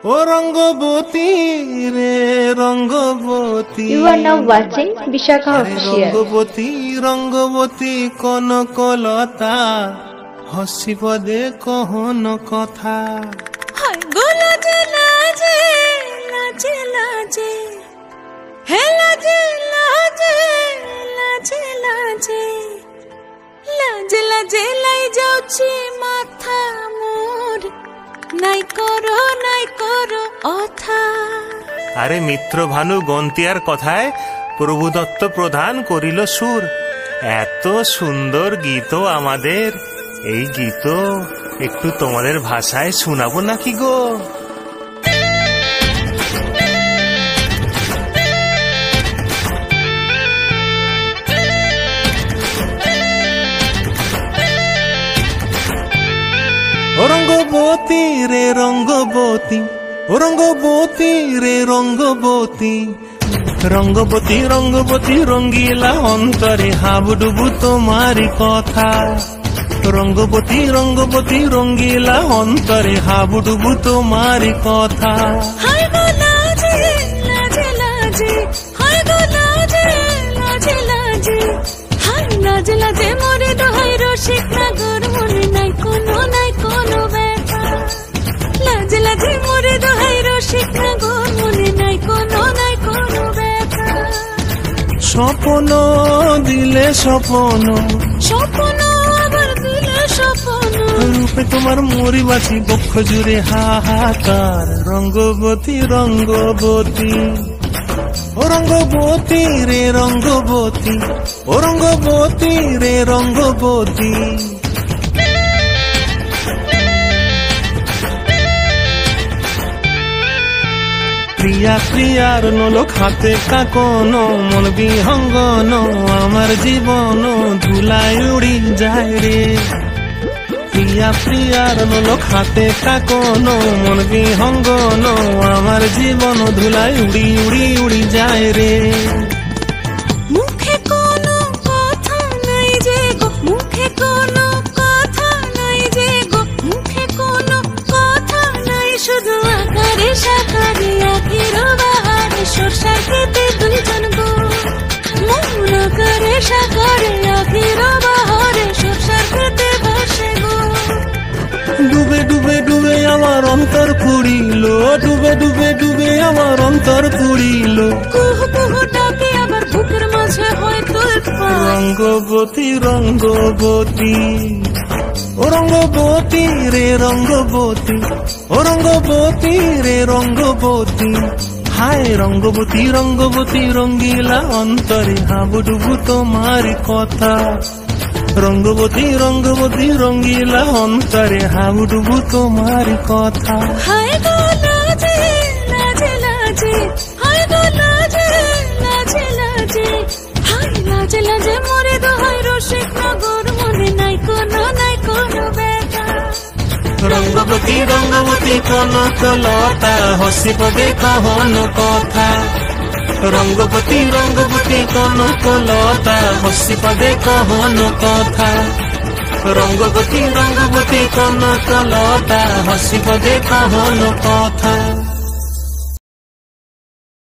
ও রঙ্গবতী রে Rangabati. You are now watching Vishakha Official. Rangabati Rangabati Kanaklata হসিব দে কহন কথা। হায় গো লাজে লাজে লাজে লাজে হে লাজে লাজে লাজে লাজে লাজে লাজে লাই যাଉଛି মাথা মোর নাই করো অথা। আরে মিত্র ভানু গন্তিয়ার কথায় প্রভু দত্ত প্রধান করিল সুর। এত সুন্দর গীত আমাদের, এই গীত একটু তোমাদের ভাষায় শোনাবো নাকি গো? ও রঙ্গবতী রে রঙ্গবতী, ও রঙ্গবতী রে রঙ্গবতী, রঙ্গবতী রঙ্গবতী রঙ্গিলা অন্তরে হাবুডুবু তোমারি কথা। রঙ্গবতী রঙ্গবতী রঙ্গিলা অন্তরে হাবুডুবু তোমারি কথা। হায় গো লাজে লাজে লাজে হায় গো লাজে লাজে লাজে হায় লাজে লাজে মোরে দোহাই রসিক নাগর মনে নাই কোনো ব্যথা। লাজে লাজে মোরে দোহাই রসিক নাগর মনে নাই কোনো ব্যথা। স্বপ্ন দিলে স্বপ্ন, স্বপ্ন আবার দিলে স্বপ্ন, রূপে তোমার মরি বাছি বক্ষ জুড়ে হাহাকার। রঙ্গবতী রঙ্গবতী, ও রঙ্গবতী রে রঙ্গবতী, ও রঙ্গবতী রে রঙ্গবতী। প্রিয়া প্রিয়ার নলো খাতে কাকন, মন বিহঙ্গন আমার জীবন ধুলায় উড়ি যায় রে। প্রিয়া প্রিয়ার নলো খাতে কাকন, মন বিহঙ্গন আমার জীবন ধুলায় উড়ি উড়ি উড়ি যায় রে। মুখে কোনো কথা নাই যে গো, মুখে কোনো কথা নাই যে গো, মুখে কোনো কথা নাই, শুধু আকারে সাকারে আখির বাহারে সরষার খেতে দুইজন গো। মন আকারে সাকারে আখির বাহারে সরষার খেতে ভাসে গো। ডুবে ডুবে ডুবে আমার অন্তর পুড়িল, ডুবে ডুবে ডুবে আমার অন্তর পুড়িল। কুহু কুহু ডাকে আবার বুকের মাঝে হয় তোলপাড়। রঙ্গবতী রঙ্গবতী, ও রঙ্গবতী রে রঙ্গবতী, ও রঙ্গবতী রে রঙ্গবতী। হায় রঙ্গবতী রঙ্গবতী রঙ্গিলা অন্তরে হাবুডুবু তোমারি কথা। রঙ্গবতী রঙ্গবতী রঙ্গিলা অন্তরে হাবুডুবু তোমারি কথা। হায় গো লাজে লাজে লাজে হায় গো লাজে লাজে লাজে হায় লাজে লাজে মোরে দোহাই রসিক নগর মনে নাই কোনো ব্যথা। রঙ্গবতী রঙ্গবতী কনকলতা হসিব দে কহন কথা। রঙ্গবতী রঙ্গবতী কনকলতা হসিব দে কহন কথা। রঙ্গবতী রঙ্গবতী কনকলতা হসিব দে কহন কথা।